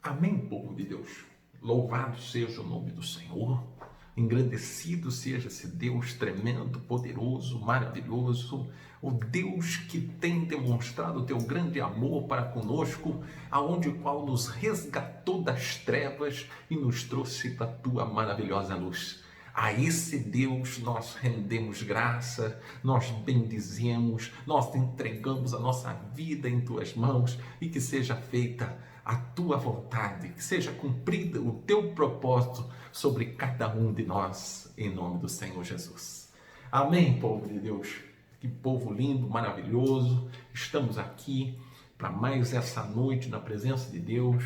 Amém, povo de Deus. Louvado seja o nome do Senhor. Engrandecido seja esse Deus tremendo, poderoso, maravilhoso, o Deus que tem demonstrado o teu grande amor para conosco, aonde o qual nos resgatou das trevas e nos trouxe para a tua maravilhosa luz. A esse Deus nós rendemos graça, nós bendizemos, nós entregamos a nossa vida em tuas mãos e que seja feita a tua vontade, que seja cumprido o teu propósito sobre cada um de nós, em nome do Senhor Jesus. Amém, povo de Deus. Que povo lindo, maravilhoso. Estamos aqui para mais essa noite na presença de Deus,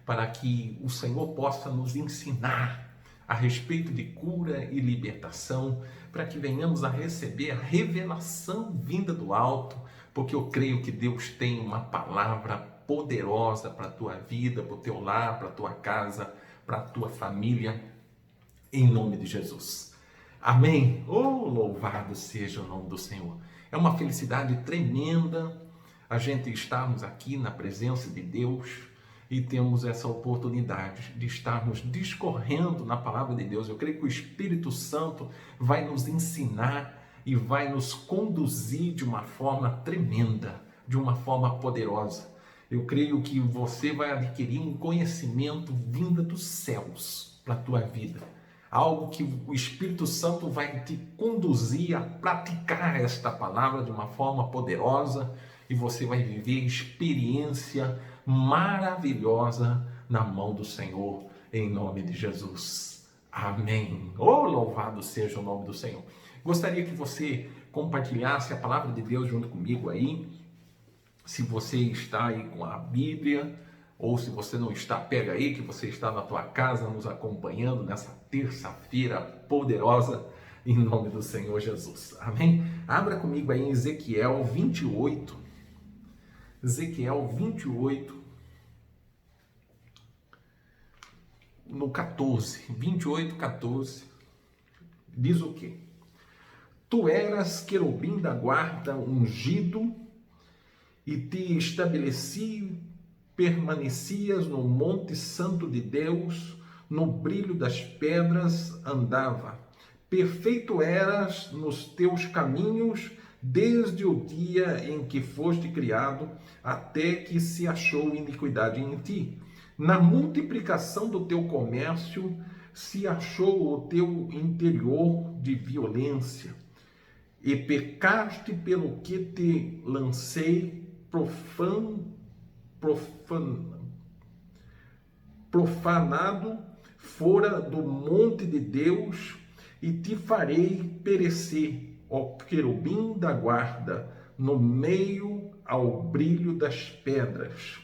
para que o Senhor possa nos ensinar a respeito de cura e libertação, para que venhamos a receber a revelação vinda do alto, porque eu creio que Deus tem uma palavra poderosa para a tua vida, para o teu lar, para a tua casa, para a tua família, em nome de Jesus. Amém? Oh, louvado seja o nome do Senhor. É uma felicidade tremenda a gente estarmos aqui na presença de Deus e temos essa oportunidade de estarmos discorrendo na palavra de Deus. Eu creio que o Espírito Santo vai nos ensinar e vai nos conduzir de uma forma tremenda, de uma forma poderosa. Eu creio que você vai adquirir um conhecimento vindo dos céus para a tua vida. Algo que o Espírito Santo vai te conduzir a praticar esta palavra de uma forma poderosa e você vai viver experiência maravilhosa na mão do Senhor, em nome de Jesus. Amém. Oh, louvado seja o nome do Senhor. Gostaria que você compartilhasse a palavra de Deus junto comigo aí. Se você está aí com a Bíblia, ou se você não está, pega aí que você está na tua casa nos acompanhando nessa terça-feira poderosa, em nome do Senhor Jesus. Amém? Abra comigo aí em Ezequiel 28. Ezequiel 28, no 14. 28, 14. Diz o quê? Tu eras querubim da guarda ungido, e te estabeleci, permanecias no monte santo de Deus, no brilho das pedras andava. Perfeito eras nos teus caminhos, desde o dia em que foste criado, até que se achou iniquidade em ti. Na multiplicação do teu comércio, se achou o teu interior de violência. E pecaste pelo que te lancei profanado fora do monte de Deus, e te farei perecer, ó querubim da guarda, no meio ao brilho das pedras.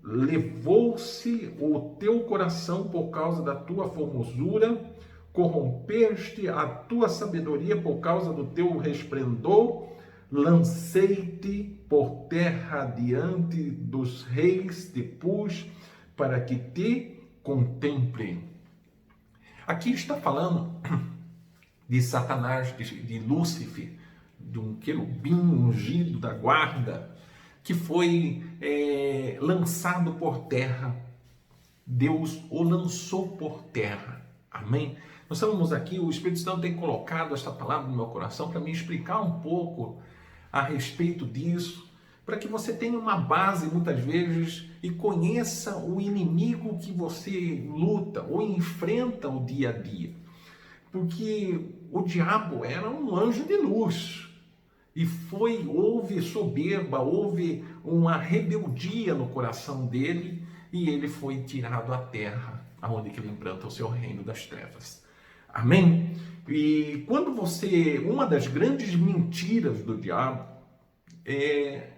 Levou-se o teu coração por causa da tua formosura, corrompeste a tua sabedoria por causa do teu resplendor, lancei-te por terra diante dos reis, te pus para que te contemple. Aqui está falando de Satanás, de Lúcifer, de um querubim ungido da guarda, que foi lançado por terra. Deus o lançou por terra. Amém? Nós estamos aqui, o Espírito Santo tem colocado esta palavra no meu coração para me explicar um pouco a respeito disso, para que você tenha uma base muitas vezes e conheça o inimigo que você luta ou enfrenta o dia a dia. Porque o diabo era um anjo de luz e houve soberba, houve uma rebeldia no coração dele e ele foi tirado à terra, aonde que ele implanta o seu reino das trevas. Amém? E quando uma das grandes mentiras do diabo é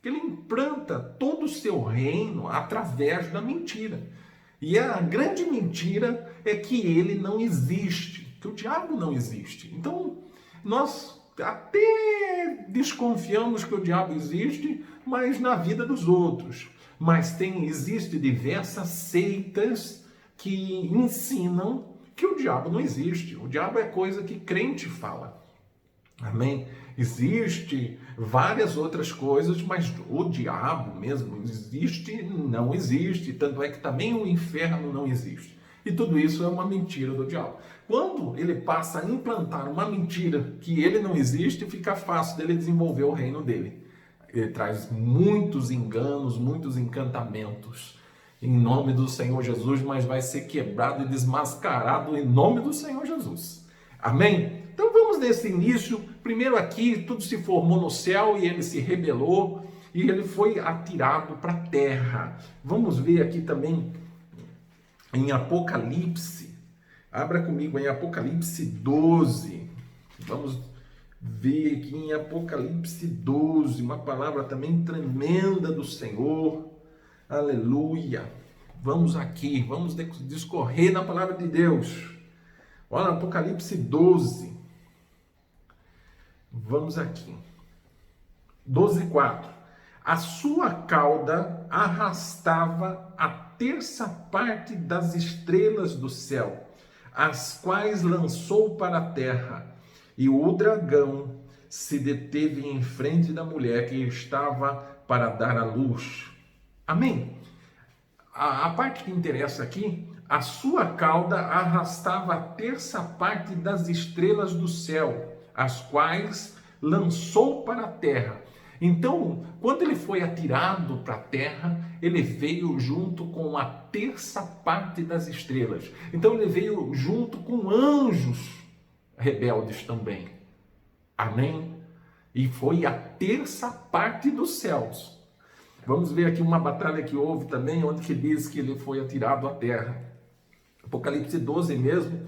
que ele implanta todo o seu reino através da mentira. E a grande mentira é que ele não existe, que o diabo não existe. Então, nós até desconfiamos que o diabo existe, mas na vida dos outros. Mas existe diversas seitas que ensinam que o diabo não existe. O diabo é coisa que crente fala. Amém? Existe várias outras coisas, mas o diabo mesmo existe? Não existe. Tanto é que também o inferno não existe. E tudo isso é uma mentira do diabo. Quando ele passa a implantar uma mentira que ele não existe, fica fácil dele desenvolver o reino dele. Ele traz muitos enganos, muitos encantamentos em nome do Senhor Jesus, mas vai ser quebrado e desmascarado em nome do Senhor Jesus. Amém? Então vamos nesse início. Primeiro aqui, tudo se formou no céu e ele se rebelou e ele foi atirado para a terra. Vamos ver aqui também em Apocalipse. Abra comigo em Apocalipse 12. Vamos ver aqui em Apocalipse 12, uma palavra também tremenda do Senhor. Aleluia. Vamos aqui, vamos discorrer na palavra de Deus. Olha, Apocalipse 12. Vamos aqui. 12:4. A sua cauda arrastava a terça parte das estrelas do céu, as quais lançou para a terra, e o dragão se deteve em frente da mulher que estava para dar à luz. Amém? A parte que interessa aqui, a sua cauda arrastava a terça parte das estrelas do céu, as quais lançou para a terra. Então, quando ele foi atirado para a terra, ele veio junto com a terça parte das estrelas. Então, ele veio junto com anjos rebeldes também. Amém? E foi a terça parte dos céus. Vamos ver aqui uma batalha que houve também, onde que diz que ele foi atirado à terra. Apocalipse 12 mesmo.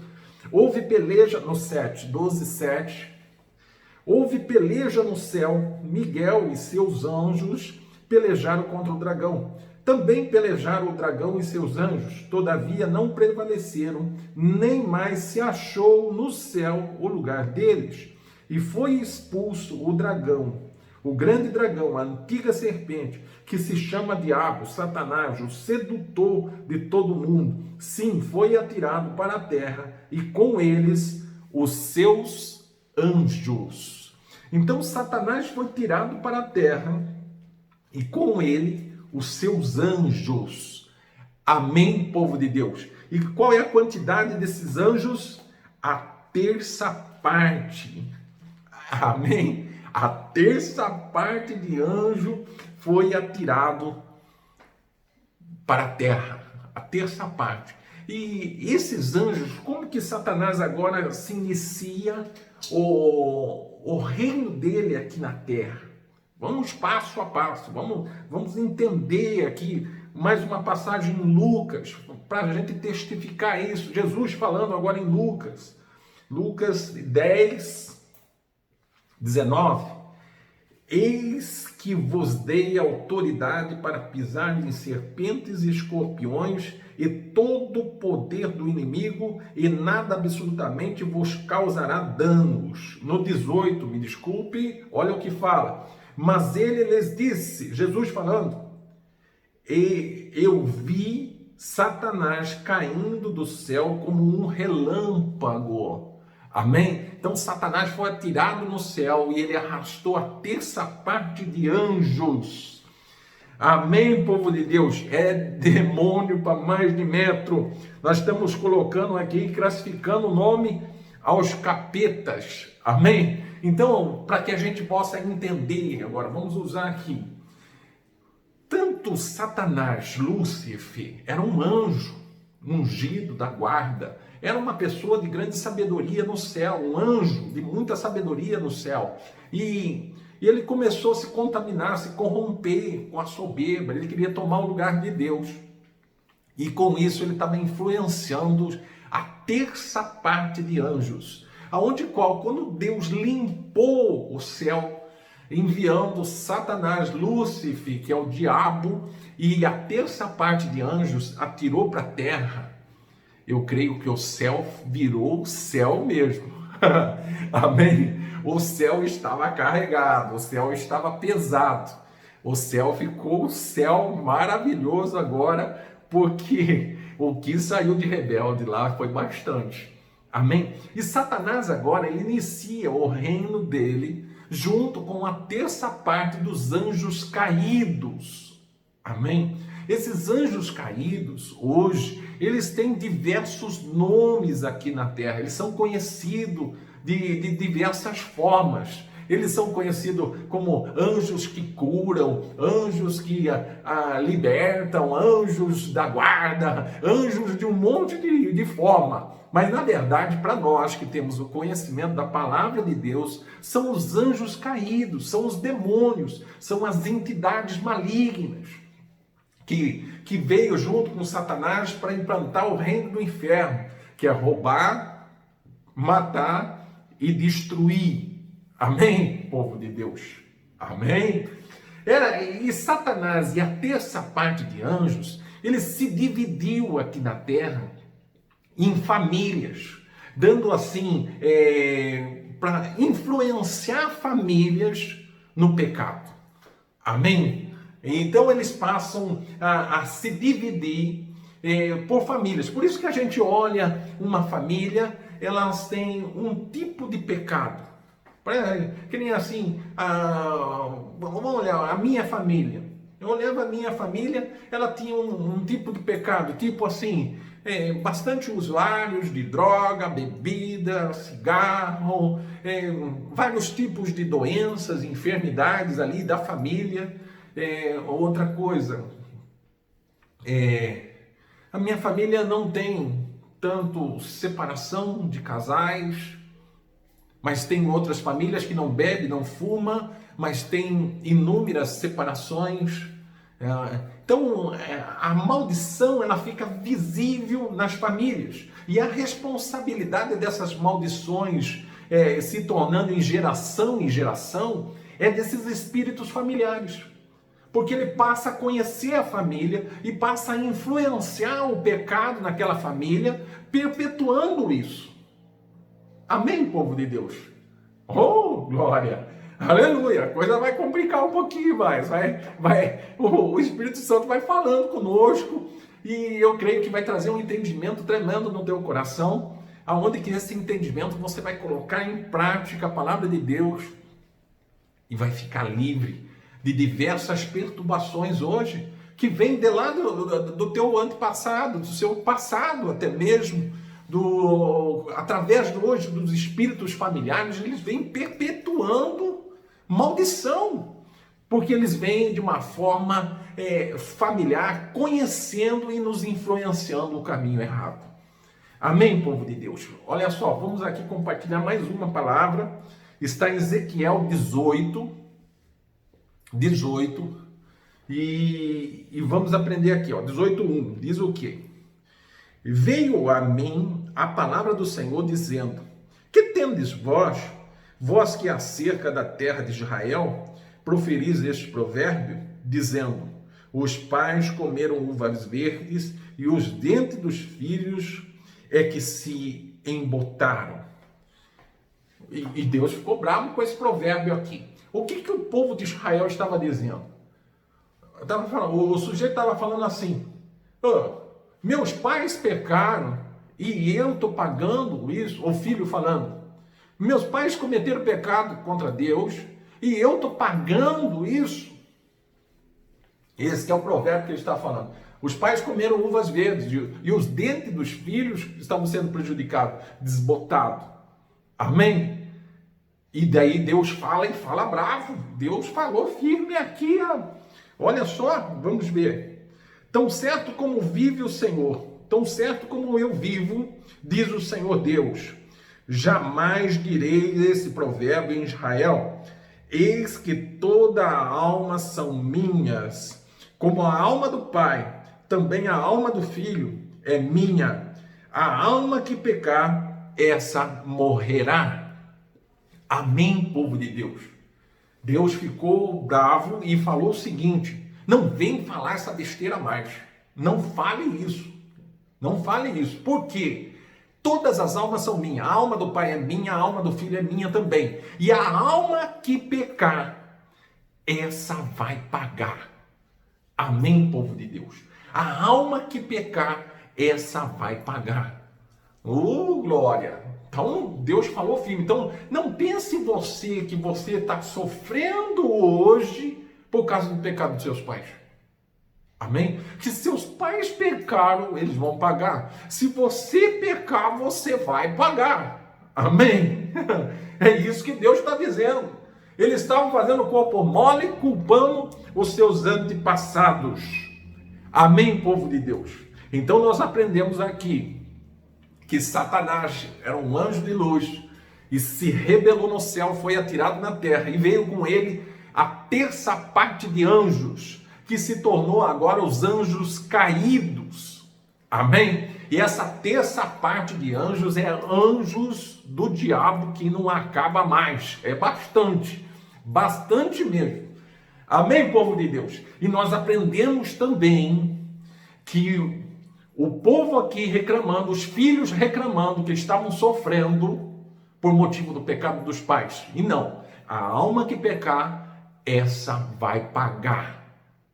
Houve peleja no 7, 12:7. Houve peleja no céu, Miguel e seus anjos pelejaram contra o dragão. Também pelejaram o dragão e seus anjos, todavia não prevaleceram, nem mais se achou no céu o lugar deles. E foi expulso o dragão, o grande dragão, a antiga serpente, que se chama Diabo, Satanás, o sedutor de todo mundo. Sim, foi atirado para a terra, e com eles os seus anjos. Então Satanás foi tirado para a terra e com ele os seus anjos. Amém, povo de Deus? E qual é a quantidade desses anjos? A terça parte. Amém? A terça parte de anjo foi atirado para a terra. A terça parte. E esses anjos, como que Satanás agora se inicia o reino dele aqui na terra? Vamos passo a passo, vamos entender aqui mais uma passagem em Lucas, para a gente testificar isso. Jesus falando agora em Lucas 10:19. Eis que vos dei autoridade para pisar em serpentes e escorpiões e todo o poder do inimigo, e nada absolutamente vos causará danos. No 18, me desculpe, olha o que fala. Mas ele lhes disse, Jesus falando, e eu vi Satanás caindo do céu como um relâmpago. Amém? Então Satanás foi atirado no céu e ele arrastou a terça parte de anjos. Amém, povo de Deus? É demônio para mais de metro. Nós estamos colocando aqui, classificando o nome aos capetas. Amém? Então, para que a gente possa entender, agora vamos usar aqui. Tanto Satanás, Lúcifer, era um anjo, ungido da guarda. Era uma pessoa de grande sabedoria no céu, um anjo de muita sabedoria no céu. E ele começou a se contaminar, a se corromper com a soberba. Ele queria tomar o lugar de Deus. E com isso ele estava influenciando a terça parte de anjos. Aonde quando Deus limpou o céu, enviando Satanás, Lúcifer, que é o diabo, e a terça parte de anjos atirou para a terra, eu creio que o céu virou céu mesmo. Amém? O céu estava carregado, o céu estava pesado. O céu ficou um céu maravilhoso agora, porque o que saiu de rebelde lá foi bastante. Amém? E Satanás agora, ele inicia o reino dele junto com a terça parte dos anjos caídos. Amém? Esses anjos caídos, hoje, eles têm diversos nomes aqui na terra, eles são conhecidos de diversas formas. Eles são conhecidos como anjos que curam, anjos que libertam, anjos da guarda, anjos de um monte de forma. Mas, na verdade, para nós que temos o conhecimento da palavra de Deus, são os anjos caídos, são os demônios, são as entidades malignas que veio junto com Satanás para implantar o reino do inferno, que é roubar, matar e destruir. Amém, povo de Deus? Amém? E Satanás e a terça parte de anjos, ele se dividiu aqui na terra em famílias, dando assim, para influenciar famílias no pecado. Amém? Então eles passam a se dividir por famílias. Por isso que a gente olha uma família, elas têm um tipo de pecado. Que nem assim, vamos olhar a minha família. Eu olhava a minha família, ela tinha um tipo de pecado, tipo assim, bastante usuários de droga, bebida, cigarro, vários tipos de doenças, enfermidades ali da família. Outra coisa, a minha família não tem tanto separação de casais, mas tem outras famílias que não bebe, não fuma, mas tem inúmeras separações. Então, a maldição ela fica visível nas famílias. E a responsabilidade dessas maldições se tornando em geração é desses espíritos familiares. Porque ele passa a conhecer a família e passa a influenciar o pecado naquela família, perpetuando isso. Amém, povo de Deus? Oh, glória! Aleluia! A coisa vai complicar um pouquinho mais. O Espírito Santo vai falando conosco e eu creio que vai trazer um entendimento tremendo no teu coração, aonde que esse entendimento você vai colocar em prática a palavra de Deus e vai ficar livre de diversas perturbações hoje que vêm de lá do teu antepassado, do seu passado até mesmo, através hoje dos espíritos familiares, eles vêm perpetuando maldição, porque eles vêm de uma forma familiar, conhecendo e nos influenciando o caminho errado. Amém, povo de Deus? Olha só, vamos aqui compartilhar mais uma palavra, está em Ezequiel 18, e vamos aprender aqui, 18:1, diz o quê? Veio a mim a palavra do Senhor dizendo: que tendes vós que acerca da terra de Israel, proferis este provérbio, dizendo: os pais comeram uvas verdes e os dentes dos filhos é que se embotaram. E Deus ficou bravo com esse provérbio aqui. O que o povo de Israel estava dizendo? O sujeito estava falando assim: meus pais pecaram e eu estou pagando isso. O filho falando: meus pais cometeram pecado contra Deus e eu estou pagando isso. Esse que é o provérbio que ele está falando. Os pais comeram uvas verdes e os dentes dos filhos estavam sendo prejudicados, desbotados. Amém? E daí Deus fala e fala bravo. Deus falou firme aqui. Olha só, vamos ver. Tão certo como vive o Senhor, tão certo como eu vivo, diz o Senhor Deus, jamais direi esse provérbio em Israel: eis que toda a alma são minhas, como a alma do Pai, também a alma do Filho é minha. A alma que pecar, essa morrerá. Amém, povo de Deus? Deus ficou bravo e falou o seguinte: não vem falar essa besteira mais. Não fale isso. Não fale isso. Por quê? Todas as almas são minhas. A alma do Pai é minha, a alma do Filho é minha também. E a alma que pecar, essa vai pagar. Amém, povo de Deus? A alma que pecar, essa vai pagar. Oh, glória! Então, Deus falou firme. Então, não pense você que você está sofrendo hoje por causa do pecado dos seus pais. Amém? Que seus pais pecaram, eles vão pagar. Se você pecar, você vai pagar. Amém? É isso que Deus está dizendo. Eles estavam fazendo corpo mole, culpando os seus antepassados. Amém, povo de Deus? Então nós aprendemos aqui que Satanás era um anjo de luz e se rebelou no céu, foi atirado na terra e veio com ele a terça parte de anjos, que se tornou agora os anjos caídos. Amém? E essa terça parte de anjos é anjos do diabo que não acaba mais. É bastante, bastante mesmo. Amém, povo de Deus? E nós aprendemos também que o povo aqui reclamando, os filhos reclamando que estavam sofrendo por motivo do pecado dos pais. E não, a alma que pecar, essa vai pagar.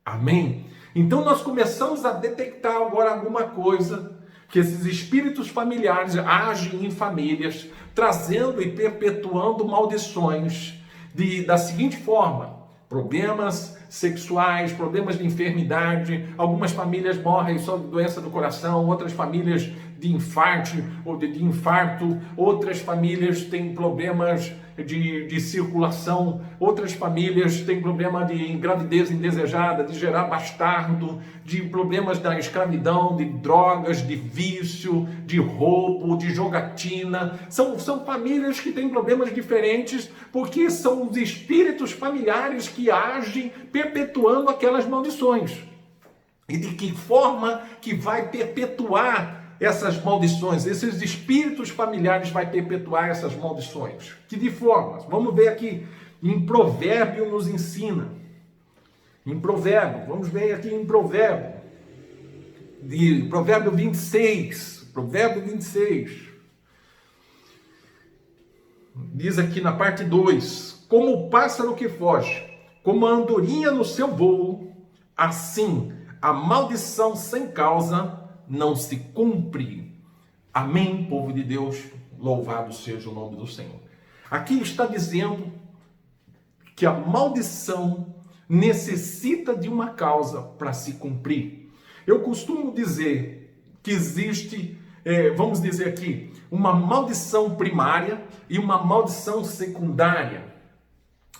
Amém? Então nós começamos a detectar agora alguma coisa, que esses espíritos familiares agem em famílias, trazendo e perpetuando maldições da seguinte forma: problemas sexuais, problemas de enfermidade, algumas famílias morrem só de doença do coração, outras famílias de infarto, outras famílias têm problemas de circulação, outras famílias têm problema de gravidez indesejada, de gerar bastardo, de problemas da escravidão, de drogas, de vício, de roubo, de jogatina. São famílias que têm problemas diferentes porque são os espíritos familiares que agem perpetuando aquelas maldições. E de que forma que vai perpetuar essas maldições, esses espíritos familiares vai perpetuar essas maldições? Que de formas? Vamos ver aqui, em Provérbio nos ensina. Em Provérbio, vamos ver aqui em Provérbio 26, Provérbio 26. Diz aqui na parte 2, como o pássaro que foge, como a andorinha no seu voo, assim a maldição sem causa não se cumpre. Amém, povo de Deus, louvado seja o nome do Senhor. Aqui está dizendo que a maldição necessita de uma causa para se cumprir. Eu costumo dizer que existe, vamos dizer aqui, uma maldição primária e uma maldição secundária.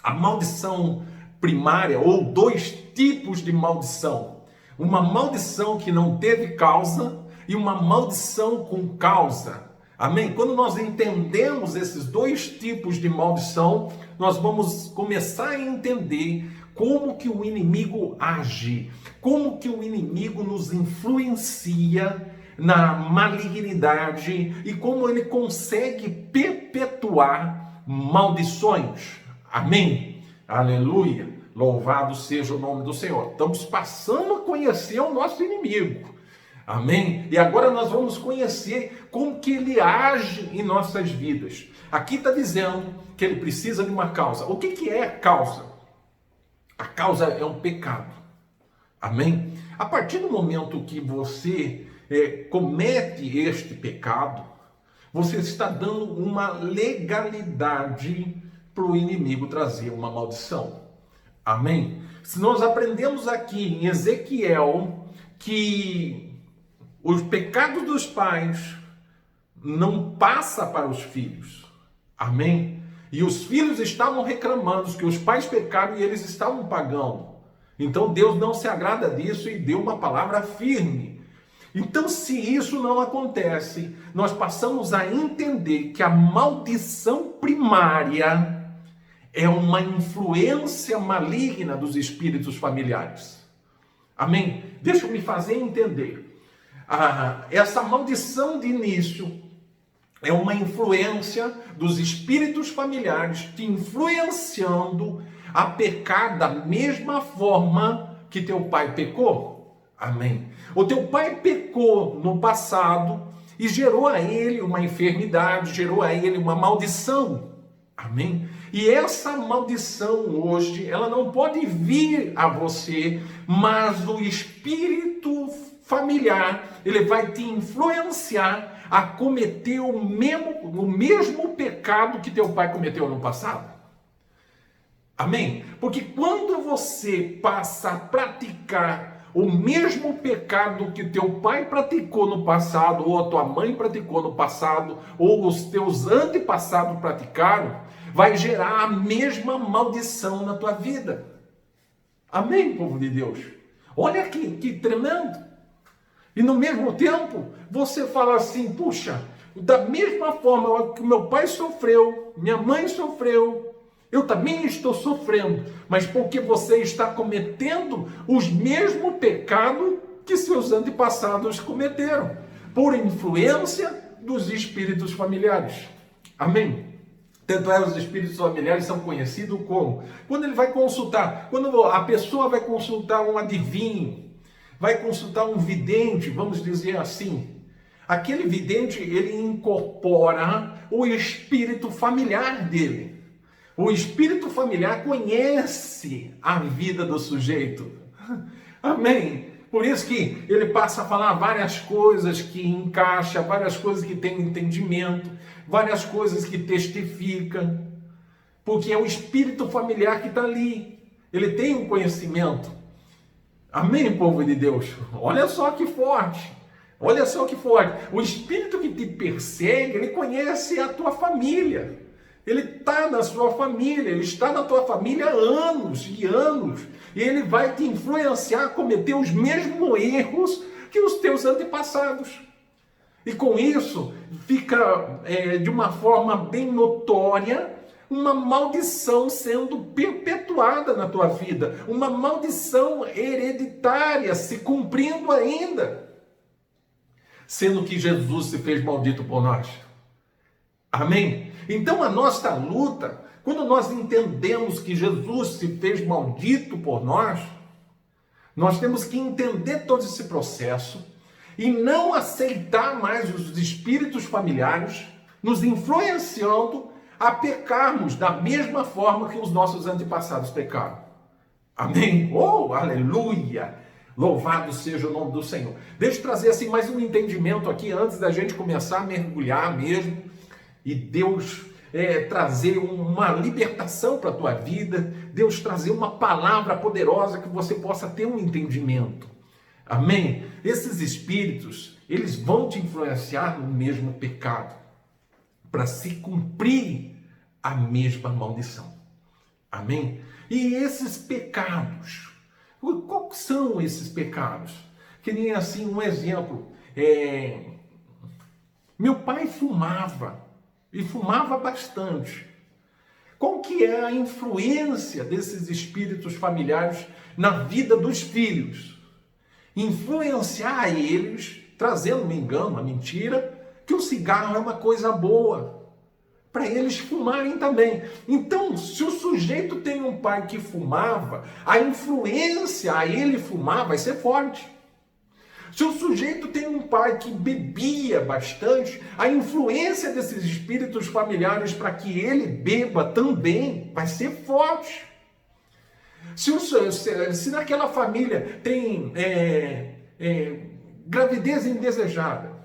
A maldição primária, ou dois tipos de maldição. Uma maldição que não teve causa e uma maldição com causa. Amém? Quando nós entendemos esses dois tipos de maldição, nós vamos começar a entender como que o inimigo age, como que o inimigo nos influencia na malignidade e como ele consegue perpetuar maldições. Amém? Aleluia! Louvado seja o nome do Senhor. Estamos passando a conhecer o nosso inimigo. Amém? E agora nós vamos conhecer como que ele age em nossas vidas. Aqui está dizendo que ele precisa de uma causa. O que é a causa? A causa é um pecado. Amém? A partir do momento que você comete este pecado, você está dando uma legalidade para o inimigo trazer uma maldição. Amém? Se nós aprendemos aqui em Ezequiel que os pecados dos pais não passam para os filhos. Amém? E os filhos estavam reclamando que os pais pecaram e eles estavam pagando. Então Deus não se agrada disso e deu uma palavra firme. Então, se isso não acontece, nós passamos a entender que a maldição primária é uma influência maligna dos espíritos familiares. Amém? Deixa eu me fazer entender. Essa maldição de início é uma influência dos espíritos familiares te influenciando a pecar da mesma forma que teu pai pecou. Amém? O teu pai pecou no passado e gerou a ele uma enfermidade, gerou a ele uma maldição. Amém? E essa maldição hoje, ela não pode vir a você, mas o espírito familiar, ele vai te influenciar a cometer o mesmo pecado que teu pai cometeu no passado? Amém? Porque quando você passa a praticar o mesmo pecado que teu pai praticou no passado, ou a tua mãe praticou no passado, ou os teus antepassados praticaram, vai gerar a mesma maldição na tua vida. Amém, povo de Deus? Olha que tremendo. E no mesmo tempo, você fala assim, puxa, da mesma forma que meu pai sofreu, minha mãe sofreu, eu também estou sofrendo, mas porque você está cometendo os mesmos pecados que seus antepassados cometeram, por influência dos espíritos familiares. Amém? Tanto é, os espíritos familiares são conhecidos como, quando ele vai consultar, quando a pessoa vai consultar um adivinho, vai consultar um vidente, vamos dizer assim, aquele vidente, ele incorpora o espírito familiar dele. O espírito familiar conhece a vida do sujeito. Amém? Por isso que ele passa a falar várias coisas que encaixa, várias coisas que tem entendimento, várias coisas que testificam. Porque é o espírito familiar que está ali. Ele tem um conhecimento. Amém, povo de Deus? Olha só que forte. Olha só que forte. O espírito que te persegue, ele conhece a tua família. Ele está na sua família, ele está na tua família há anos e anos. E ele vai te influenciar a cometer os mesmos erros que os teus antepassados. E com isso, fica de uma forma bem notória uma maldição sendo perpetuada na tua vida. Uma maldição hereditária se cumprindo ainda. Sendo que Jesus se fez maldito por nós. Amém? Então a nossa luta, quando nós entendemos que Jesus se fez maldito por nós temos que entender todo esse processo e não aceitar mais os espíritos familiares nos influenciando a pecarmos da mesma forma que os nossos antepassados pecaram. Amém? Oh, aleluia! Louvado seja o nome do Senhor. Deixa eu trazer assim mais um entendimento aqui antes da gente começar a mergulhar mesmo. E Deus trazer uma libertação para a tua vida, Deus trazer uma palavra poderosa que você possa ter um entendimento. Amém? Esses espíritos, eles vão te influenciar no mesmo pecado, para se cumprir a mesma maldição. Amém? E esses pecados, quais são esses pecados? Que nem assim um exemplo, meu pai fumava, e fumava bastante. Qual que é a influência desses espíritos familiares na vida dos filhos? Influenciar eles, trazendo um engano, uma mentira, que o cigarro é uma coisa boa, para eles fumarem também. Então, se o sujeito tem um pai que fumava, a influência a ele fumar vai ser forte. Se o sujeito tem um pai que bebia bastante, a influência desses espíritos familiares para que ele beba também vai ser forte. Se naquela família tem gravidez indesejada,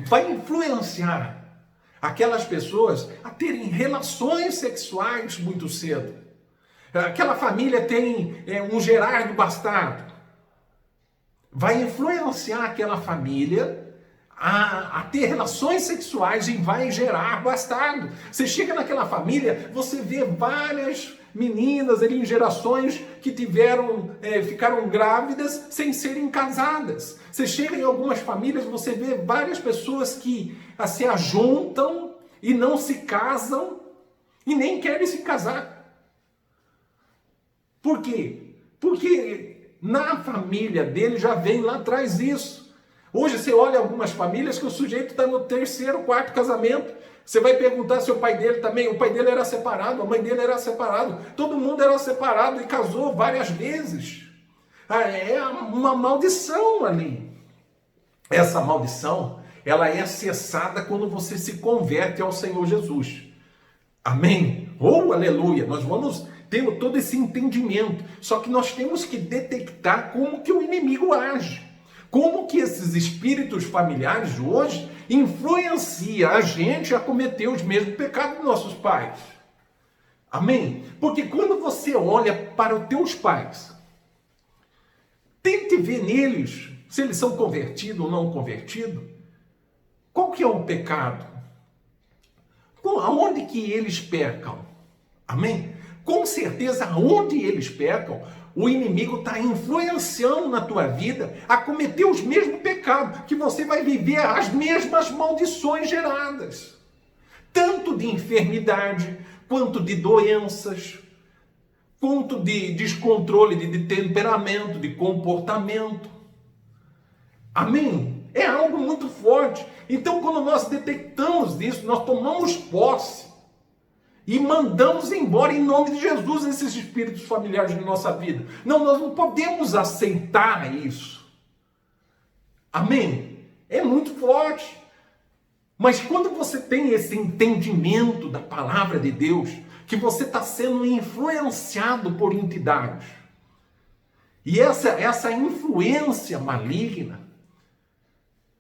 vai influenciar aquelas pessoas a terem relações sexuais muito cedo. Aquela família tem um Gerardo bastardo. Vai influenciar aquela família a ter relações sexuais e vai gerar bastardo. Você chega naquela família, você vê várias meninas ali em gerações que ficaram grávidas sem serem casadas. Você chega em algumas famílias, você vê várias pessoas que se ajuntam e não se casam e nem querem se casar. Por quê? Porque na família dele já vem lá atrás isso. Hoje você olha algumas famílias que o sujeito está no 3º, 4º casamento. Você vai perguntar se o pai dele também, o pai dele era separado, a mãe dele era separado. Todo mundo era separado e casou várias vezes. É uma maldição ali. Essa maldição, ela é cessada quando você se converte ao Senhor Jesus. Amém? Oh, aleluia! Nós vamos tendo todo esse entendimento. Só que nós temos que detectar como que o inimigo age. como que esses espíritos familiares hoje influenciam a gente a cometer os mesmos pecados dos nossos pais. Amém? Porque quando você olha para os teus pais, tente ver neles se eles são convertidos ou não convertidos. Qual que é o pecado? Aonde que eles pecam? Amém? Com certeza, aonde eles pecam, o inimigo está influenciando na tua vida a cometer os mesmos pecados, que você vai viver as mesmas maldições geradas. Tanto de enfermidade, quanto de doenças, quanto de descontrole de temperamento, de comportamento. Amém? É algo muito forte. Então, quando nós detectamos isso, nós tomamos posse e mandamos embora em nome de Jesus esses espíritos familiares de nossa vida. Não, nós não podemos aceitar isso. Amém? É muito forte. Mas quando você tem esse entendimento da palavra de Deus, que você está sendo influenciado por entidades, e essa influência maligna,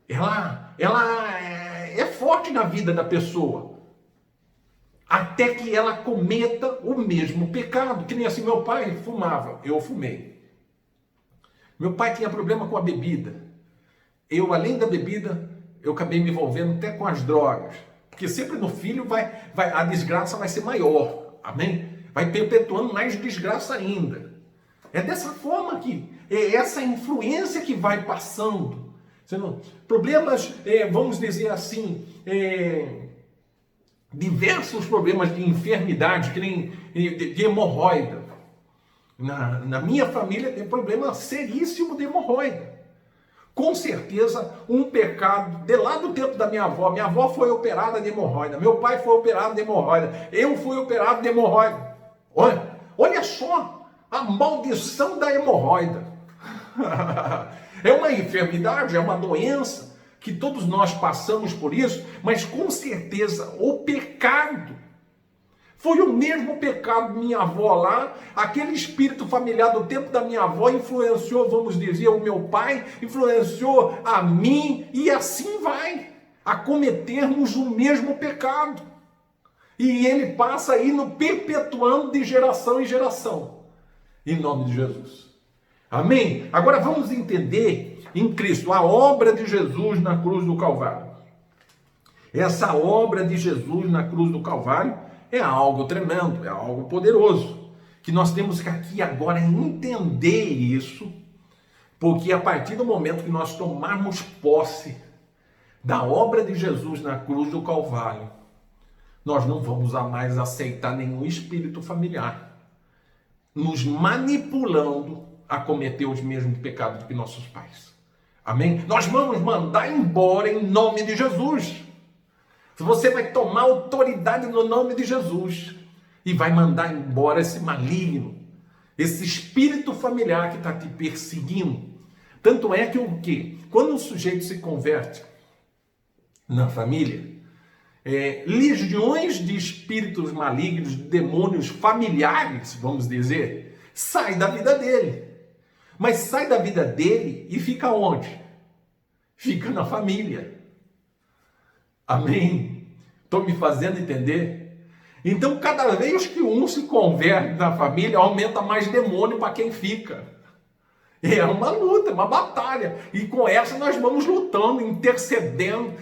ela é forte na vida da pessoa, até que ela cometa o mesmo pecado. Que nem assim, meu pai fumava, eu fumei. Meu pai tinha problema com a bebida. Eu, além da bebida, eu acabei me envolvendo até com as drogas. Porque sempre no filho a desgraça vai ser maior. Amém? Vai perpetuando mais desgraça ainda. É dessa forma que é essa influência que vai passando. Problemas, vamos dizer assim, diversos problemas de enfermidade, que nem de hemorroida. Na minha família tem problema seríssimo de hemorroida. Com certeza um pecado, de lá do tempo da minha avó foi operada de hemorroida, meu pai foi operado de hemorroida, eu fui operado de hemorroida. Olha só a maldição da hemorroida. É uma enfermidade, é uma doença, que todos nós passamos por isso, mas com certeza o pecado foi o mesmo pecado da minha avó lá, aquele espírito familiar do tempo da minha avó influenciou, vamos dizer, o meu pai, influenciou a mim, e assim vai, a cometermos o mesmo pecado. E ele passa indo perpetuando de geração em geração, em nome de Jesus. Amém? Agora vamos entender em Cristo a obra de Jesus na cruz do Calvário. Essa obra de Jesus na cruz do Calvário é algo tremendo, é algo poderoso, que nós temos que aqui agora entender isso, porque a partir do momento que nós tomarmos posse da obra de Jesus na cruz do Calvário, nós não vamos mais aceitar nenhum espírito familiar nos manipulando a cometer os mesmos pecados que nossos pais. Amém? Nós vamos mandar embora em nome de Jesus. Você vai tomar autoridade no nome de Jesus e vai mandar embora esse maligno, esse espírito familiar que está te perseguindo. Tanto é que o quê? Quando o sujeito se converte na família, legiões de espíritos malignos, de demônios familiares, vamos dizer, saem da vida dele. Mas sai da vida dele e fica onde? Fica na família. Amém? Estou me fazendo entender? Então, cada vez que um se converte na família, aumenta mais demônio para quem fica. É uma luta, uma batalha. E com essa nós vamos lutando, intercedendo.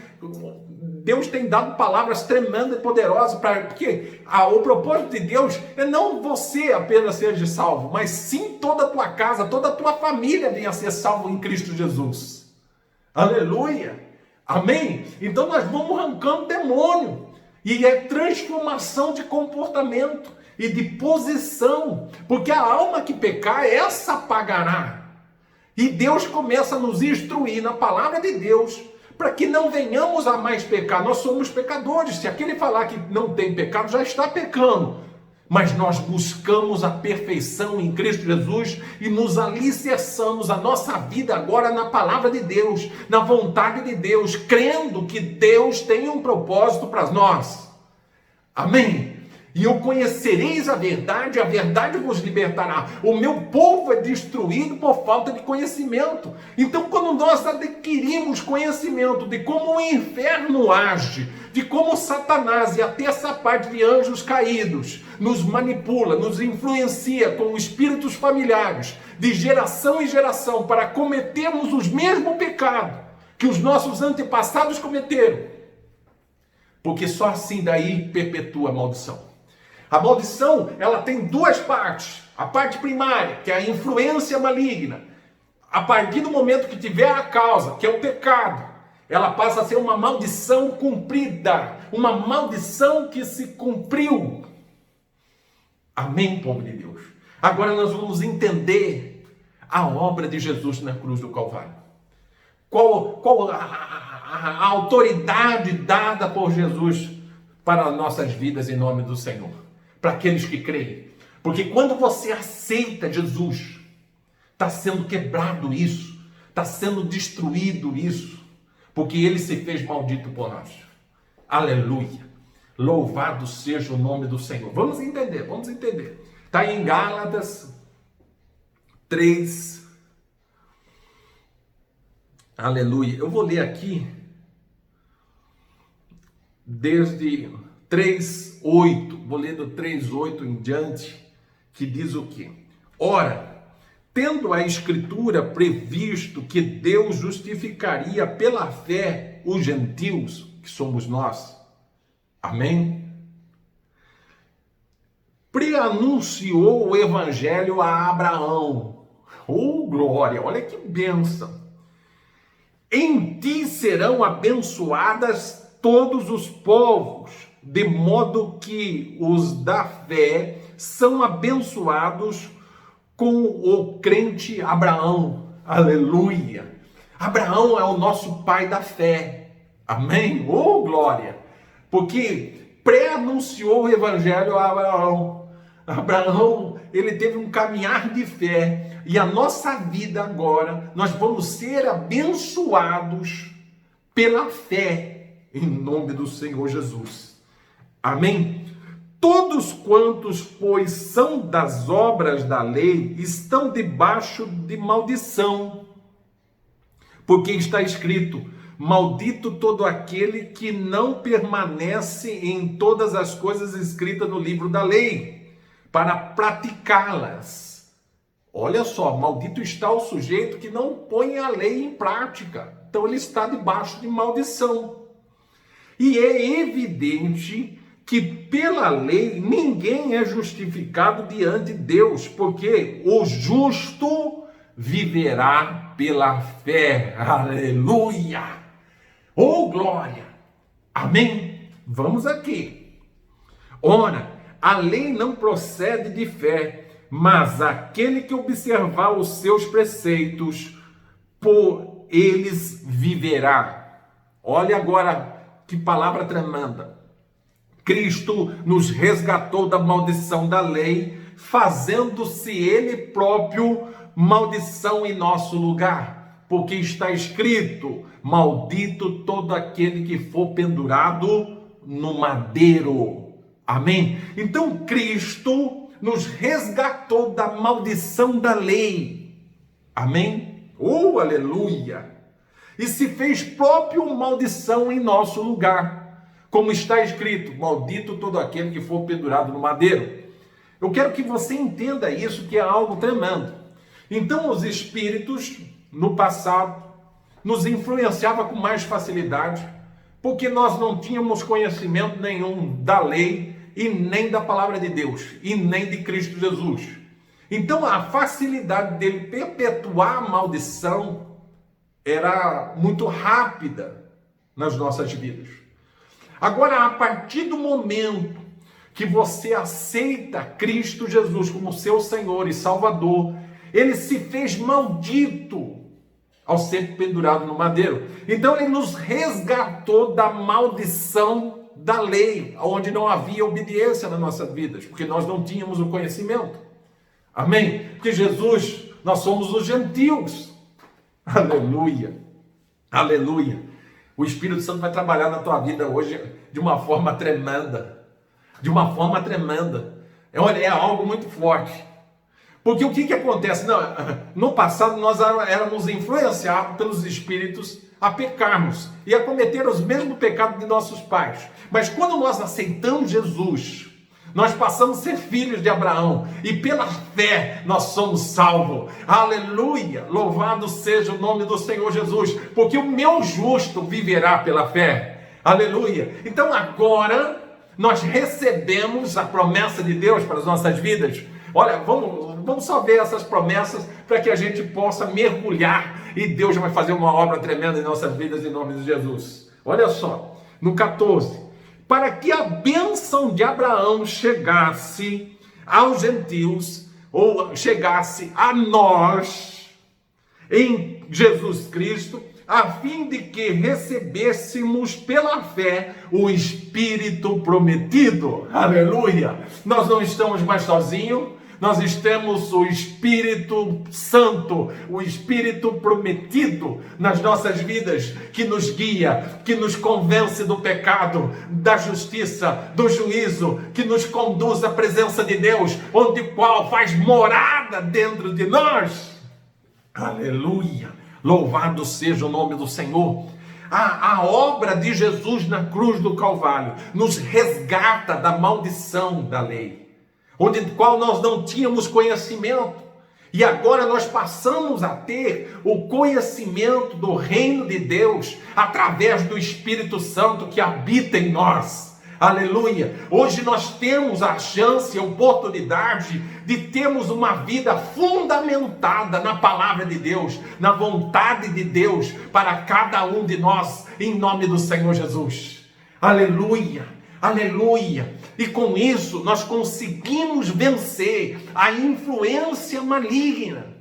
Deus tem dado palavras tremendas e poderosas, porque o propósito de Deus é não você apenas seja salvo, mas sim toda a tua casa, toda a tua família venha a ser salvo em Cristo Jesus. Aleluia! Amém? Então nós vamos arrancando demônio, e é transformação de comportamento e de posição, porque a alma que pecar, essa pagará. E Deus começa a nos instruir na palavra de Deus, para que não venhamos a mais pecar. Nós somos pecadores. Se aquele falar que não tem pecado, já está pecando. Mas nós buscamos a perfeição em Cristo Jesus e nos alicerçamos a nossa vida agora na palavra de Deus, na vontade de Deus, crendo que Deus tem um propósito para nós. Amém? E eu conhecereis a verdade vos libertará. O meu povo é destruído por falta de conhecimento. Então, quando nós adquirimos conhecimento de como o inferno age, de como Satanás e até essa parte de anjos caídos nos manipula, nos influencia com espíritos familiares, de geração em geração, para cometermos os mesmos pecados que os nossos antepassados cometeram. Porque só assim daí perpetua a maldição. A maldição, ela tem duas partes. A parte primária, que é a influência maligna. A partir do momento que tiver a causa, que é o pecado, ela passa a ser uma maldição cumprida. Uma maldição que se cumpriu. Amém, povo de Deus? Agora nós vamos entender a obra de Jesus na cruz do Calvário. Qual a autoridade dada por Jesus para as nossas vidas em nome do Senhor? Para aqueles que creem. Porque quando você aceita Jesus, está sendo quebrado isso, está sendo destruído isso, porque ele se fez maldito por nós. Aleluia. Louvado seja o nome do Senhor. Vamos entender. Está em Gálatas 3. Aleluia. Eu vou ler aqui desde 3:8, vou ler do 3:8 em diante, que diz o quê? Ora, tendo a Escritura previsto que Deus justificaria pela fé os gentios, que somos nós, amém? Preanunciou o Evangelho a Abraão. Oh, glória, olha que bênção! Em ti serão abençoadas todos os povos, de modo que os da fé são abençoados com o crente Abraão. Aleluia! Abraão é o nosso pai da fé. Amém? Oh, glória! Porque pré-anunciou o evangelho a Abraão. Abraão, ele teve um caminhar de fé. E a nossa vida agora, nós vamos ser abençoados pela fé, em nome do Senhor Jesus. Amém? Todos quantos, pois, são das obras da lei, estão debaixo de maldição. Porque está escrito: maldito todo aquele que não permanece em todas as coisas escritas no livro da lei, para praticá-las. Olha só, maldito está o sujeito que não põe a lei em prática. Então ele está debaixo de maldição. E é evidente que pela lei ninguém é justificado diante de Deus, porque o justo viverá pela fé. Aleluia! Oh, glória! Amém? Vamos aqui. Ora, a lei não procede de fé, mas aquele que observar os seus preceitos, por eles viverá. Olha agora que palavra tremenda. Cristo nos resgatou da maldição da lei, fazendo-se ele próprio maldição em nosso lugar. Porque está escrito: maldito todo aquele que for pendurado no madeiro. Amém? Então Cristo nos resgatou da maldição da lei. Amém? Oh, aleluia! E se fez próprio maldição em nosso lugar. Como está escrito: maldito todo aquele que for pendurado no madeiro. Eu quero que você entenda isso, que é algo tremendo. Então os espíritos, no passado, nos influenciavam com mais facilidade, porque nós não tínhamos conhecimento nenhum da lei, e nem da palavra de Deus, e nem de Cristo Jesus. Então a facilidade dele perpetuar a maldição era muito rápida nas nossas vidas. Agora, a partir do momento que você aceita Cristo Jesus como seu Senhor e Salvador, ele se fez maldito ao ser pendurado no madeiro. Então ele nos resgatou da maldição da lei, onde não havia obediência nas nossas vidas, porque nós não tínhamos o conhecimento. Amém? Porque Jesus, nós somos os gentios. Aleluia. Aleluia. O Espírito Santo vai trabalhar na tua vida hoje de uma forma tremenda. de uma forma tremenda. Olha, é algo muito forte. Porque o que acontece? No passado nós éramos influenciados pelos espíritos a pecarmos e a cometer os mesmos pecados de nossos pais. Mas quando nós aceitamos Jesus, nós passamos a ser filhos de Abraão e pela fé nós somos salvos. Aleluia! Louvado seja o nome do Senhor Jesus, porque o meu justo viverá pela fé. Aleluia! Então agora nós recebemos a promessa de Deus para as nossas vidas. Olha, vamos só ver essas promessas para que a gente possa mergulhar e Deus vai fazer uma obra tremenda em nossas vidas em nome de Jesus. Olha só, no 14. Para que a bênção de Abraão chegasse aos gentios, ou chegasse a nós, em Jesus Cristo, a fim de que recebêssemos pela fé o Espírito prometido. Aleluia! Nós não estamos mais sozinhos. Nós temos o Espírito Santo, o Espírito prometido nas nossas vidas, que nos guia, que nos convence do pecado, da justiça, do juízo, que nos conduz à presença de Deus, onde qual faz morada dentro de nós. Aleluia! Louvado seja o nome do Senhor. A obra de Jesus na cruz do Calvário nos resgata da maldição da lei, onde qual nós não tínhamos conhecimento, e agora nós passamos a ter o conhecimento do reino de Deus através do Espírito Santo que habita em nós. Aleluia! Hoje nós temos a chance, a oportunidade de termos uma vida fundamentada na palavra de Deus, na vontade de Deus para cada um de nós, em nome do Senhor Jesus. Aleluia! Aleluia! E com isso nós conseguimos vencer a influência maligna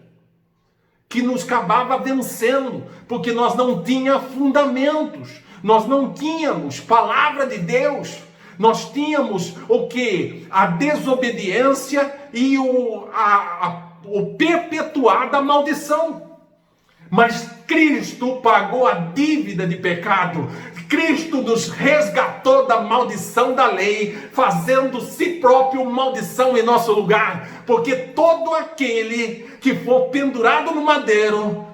que nos acabava vencendo, porque nós não tínhamos fundamentos, nós não tínhamos palavra de Deus, nós tínhamos o que? A desobediência e o perpetuar da maldição. Mas Cristo pagou a dívida de pecado. Cristo nos resgatou da maldição da lei, fazendo si próprio maldição em nosso lugar. Porque todo aquele que for pendurado no madeiro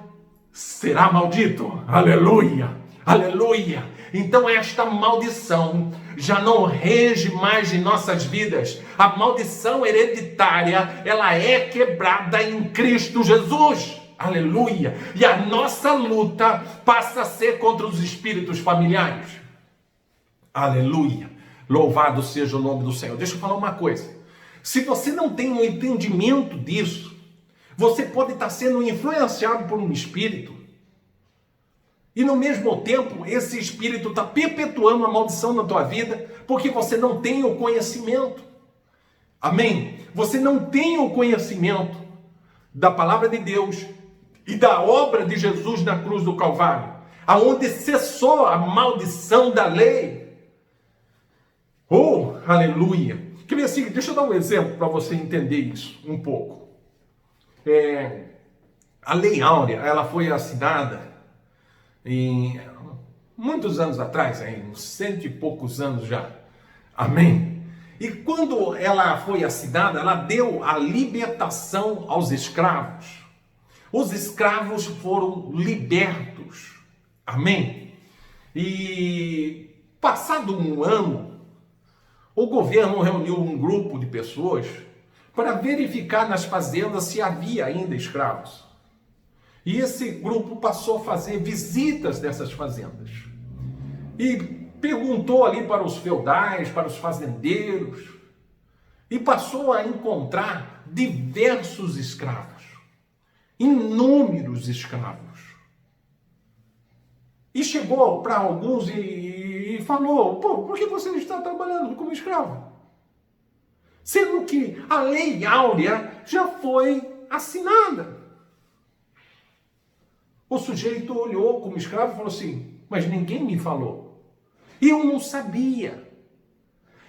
será maldito. Aleluia! Aleluia! Então esta maldição já não rege mais em nossas vidas. A maldição hereditária, ela é quebrada em Cristo Jesus. Aleluia! E a nossa luta passa a ser contra os espíritos familiares. Aleluia! Louvado seja o nome do Senhor. Deixa eu falar uma coisa. Se você não tem um entendimento disso, você pode estar sendo influenciado por um espírito, e no mesmo tempo, esse espírito está perpetuando a maldição na tua vida, porque você não tem o conhecimento. Amém? Você não tem o conhecimento da palavra de Deus e da obra de Jesus na cruz do Calvário, aonde cessou a maldição da lei. Oh, aleluia! Quer ver assim, deixa eu dar um exemplo para você entender isso um pouco. A Lei Áurea, ela foi assinada em muitos anos atrás, uns 100 e poucos anos já. Amém? E quando ela foi assinada, ela deu a libertação aos escravos. Os escravos foram libertos. Amém? E passado um ano, o governo reuniu um grupo de pessoas para verificar nas fazendas se havia ainda escravos. E esse grupo passou a fazer visitas dessas fazendas. E perguntou ali para os feudais, para os fazendeiros. E passou a encontrar diversos escravos. Inúmeros escravos. E chegou para alguns e falou: pô, por que você está trabalhando como escravo? Sendo que a Lei Áurea já foi assinada. O sujeito olhou como escravo e falou assim: mas ninguém me falou. E eu não sabia.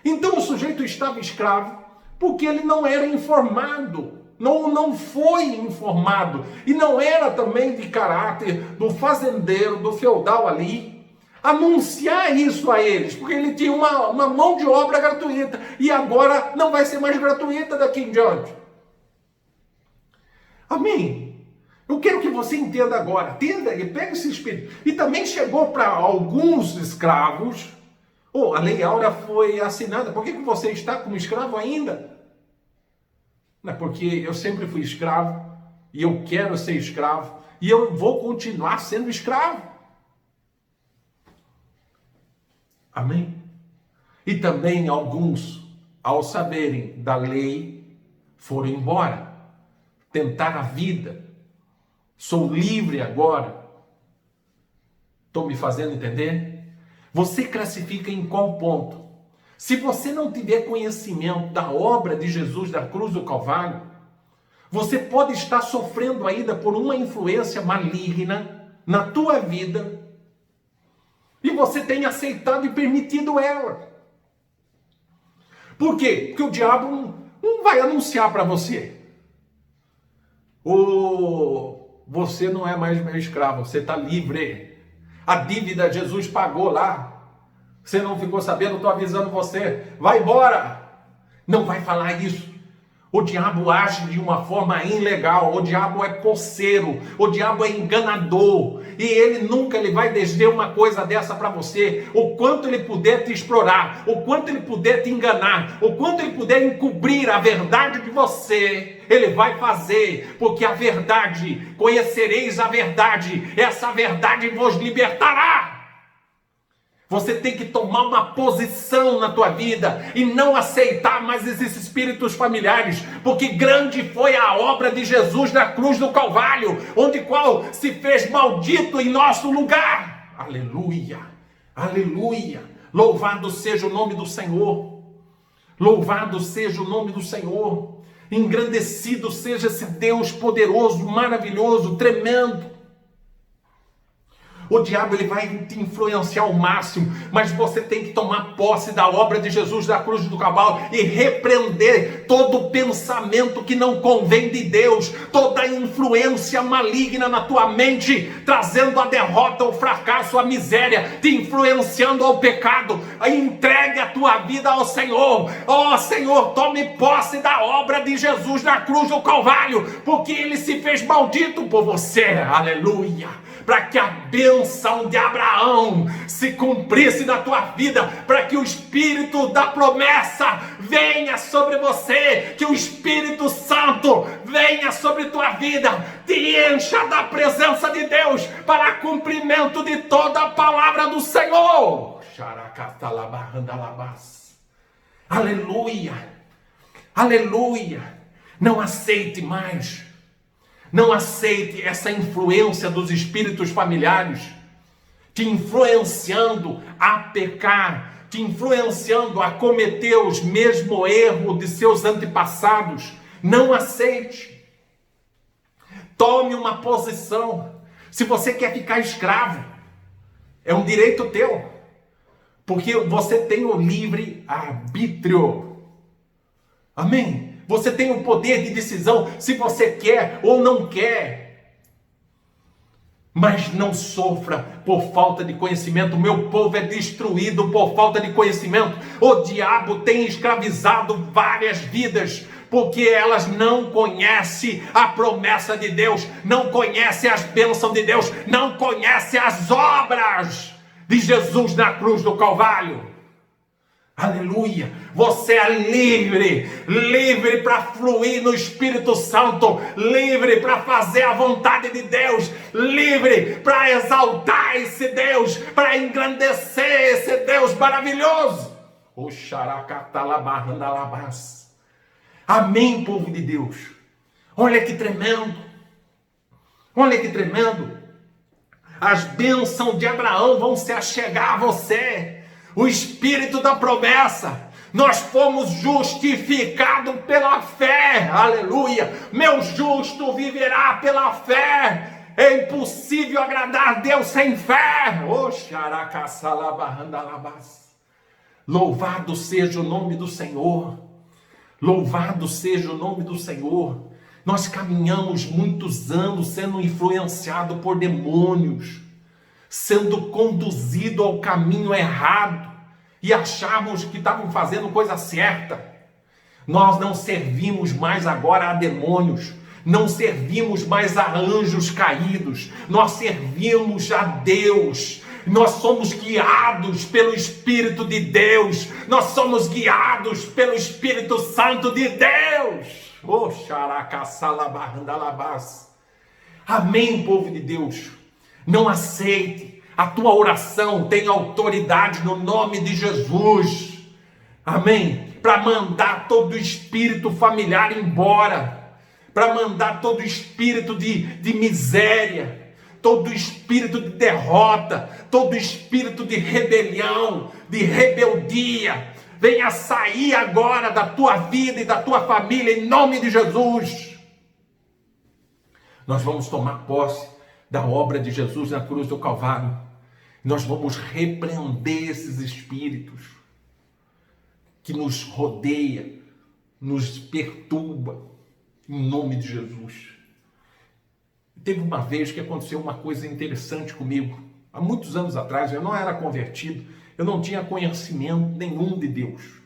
Então o sujeito estava escravo porque ele não era informado. Não foi informado. E não era também de caráter do fazendeiro, do feudal ali, Anunciar isso a eles, porque ele tinha uma mão de obra gratuita, e agora não vai ser mais gratuita daqui em diante. Amém? Eu quero que você entenda agora, entenda e pega esse espírito. E também chegou para alguns escravos, a lei áurea foi assinada, por que você está como escravo ainda? Não é porque eu sempre fui escravo, e eu quero ser escravo, e eu vou continuar sendo escravo. Amém? E também alguns, ao saberem da lei, foram embora, tentar a vida. Sou livre agora. Estou me fazendo entender? Você classifica em qual ponto? Se você não tiver conhecimento da obra de Jesus da cruz do Calvário, você pode estar sofrendo ainda por uma influência maligna na tua vida, e você tem aceitado e permitido ela. Por quê? Porque o diabo não vai anunciar para você: você não é mais meu escravo, você está livre. A dívida Jesus pagou lá. Você não ficou sabendo, estou avisando você. Vai embora. Não vai falar isso. O diabo age de uma forma ilegal, o diabo é posseiro, o diabo é enganador, e ele nunca vai dizer uma coisa dessa para você. O quanto ele puder te explorar, o quanto ele puder te enganar, o quanto ele puder encobrir a verdade de você, ele vai fazer, porque a verdade, conhecereis a verdade, essa verdade vos libertará. Você tem que tomar uma posição na tua vida e não aceitar mais esses espíritos familiares, porque grande foi a obra de Jesus na cruz do Calvário, onde qual se fez maldito em nosso lugar. Aleluia, aleluia, louvado seja o nome do Senhor, louvado seja o nome do Senhor, engrandecido seja esse Deus poderoso, maravilhoso, tremendo. O diabo ele vai te influenciar ao máximo, mas você tem que tomar posse da obra de Jesus da cruz do Calvário e repreender todo pensamento que não convém de Deus, toda influência maligna na tua mente, trazendo a derrota, o fracasso, a miséria, te influenciando ao pecado. Entregue a tua vida ao Senhor. Senhor, tome posse da obra de Jesus na cruz do Calvário, porque ele se fez maldito por você. Aleluia! Para que a bênção de Abraão se cumprisse na tua vida, para que o Espírito da promessa venha sobre você, que o Espírito Santo venha sobre tua vida, te encha da presença de Deus, para cumprimento de toda a palavra do Senhor. Aleluia, aleluia. Não aceite mais. Não aceite essa influência dos espíritos familiares, te influenciando a pecar, te influenciando a cometer os mesmos erros de seus antepassados. Não aceite. Tome uma posição. Se você quer ficar escravo, é um direito teu, porque você tem o livre arbítrio. Amém? Você tem o poder de decisão se você quer ou não quer. Mas não sofra por falta de conhecimento. Meu povo é destruído por falta de conhecimento. O diabo tem escravizado várias vidas, porque elas não conhecem a promessa de Deus, não conhecem as bênçãos de Deus, não conhecem as obras de Jesus na cruz do Calvário. Aleluia, você é livre, livre para fluir no Espírito Santo, livre para fazer a vontade de Deus, livre para exaltar esse Deus, para engrandecer esse Deus maravilhoso. Amém, povo de Deus. Olha que tremendo, olha que tremendo. As bênçãos de Abraão vão se achegar a você. O Espírito da promessa, nós fomos justificados pela fé, aleluia, meu justo viverá pela fé, é impossível agradar a Deus sem fé. Louvado seja o nome do Senhor, louvado seja o nome do Senhor. Nós caminhamos muitos anos sendo influenciados por demônios, sendo conduzido ao caminho errado e achávamos que estavam fazendo coisa certa. Nós não servimos mais agora a demônios, não servimos mais a anjos caídos, nós servimos a Deus. Nós somos guiados pelo Espírito de Deus, nós somos guiados pelo Espírito Santo de Deus. Oh, xaracaçalabarandalabás. Amém, povo de Deus. Não aceite. A tua oração tem autoridade no nome de Jesus. Amém. Para mandar todo espírito familiar embora. Para mandar todo espírito de miséria. Todo espírito de derrota. Todo espírito de rebelião. De rebeldia. Venha sair agora da tua vida e da tua família em nome de Jesus. Nós vamos tomar posse da obra de Jesus na cruz do Calvário. Nós vamos repreender esses espíritos que nos rodeia, nos perturba, em nome de Jesus. Teve uma vez que aconteceu uma coisa interessante comigo. Há muitos anos atrás, eu não era convertido, eu não tinha conhecimento nenhum de Deus.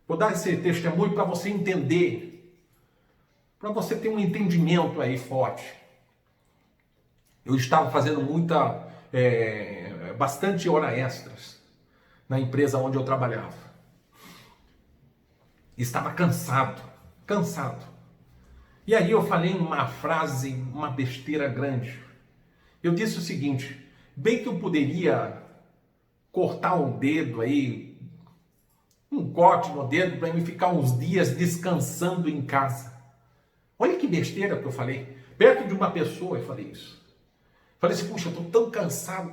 Vou dar esse testemunho para você entender, para você ter um entendimento aí forte. Eu estava fazendo bastante hora extras na empresa onde eu trabalhava. Estava cansado. E aí eu falei uma frase, uma besteira grande. Eu disse o seguinte: bem que eu poderia cortar um dedo aí, um corte no dedo para mim ficar uns dias descansando em casa. Olha que besteira que eu falei. Perto de uma pessoa eu falei isso. Falei assim, puxa, eu estou tão cansado,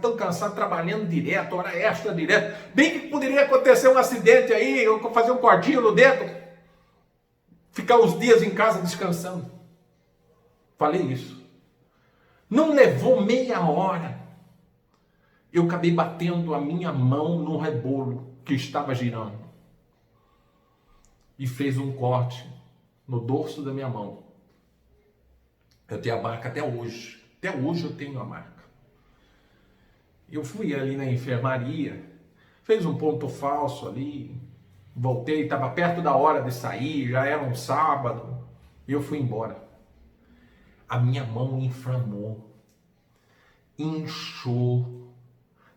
trabalhando direto, hora extra direto. Bem que poderia acontecer um acidente aí, eu fazer um cortinho no dedo, ficar uns dias em casa descansando. Falei isso. Não levou meia hora. Eu acabei batendo a minha mão no rebolo que estava girando. E fez um corte no dorso da minha mão. Eu tenho a marca até hoje. Até hoje eu tenho a marca. Eu fui ali na enfermaria, fez um ponto falso ali, voltei, estava perto da hora de sair, já era um sábado, e eu fui embora. A minha mão inflamou, inchou,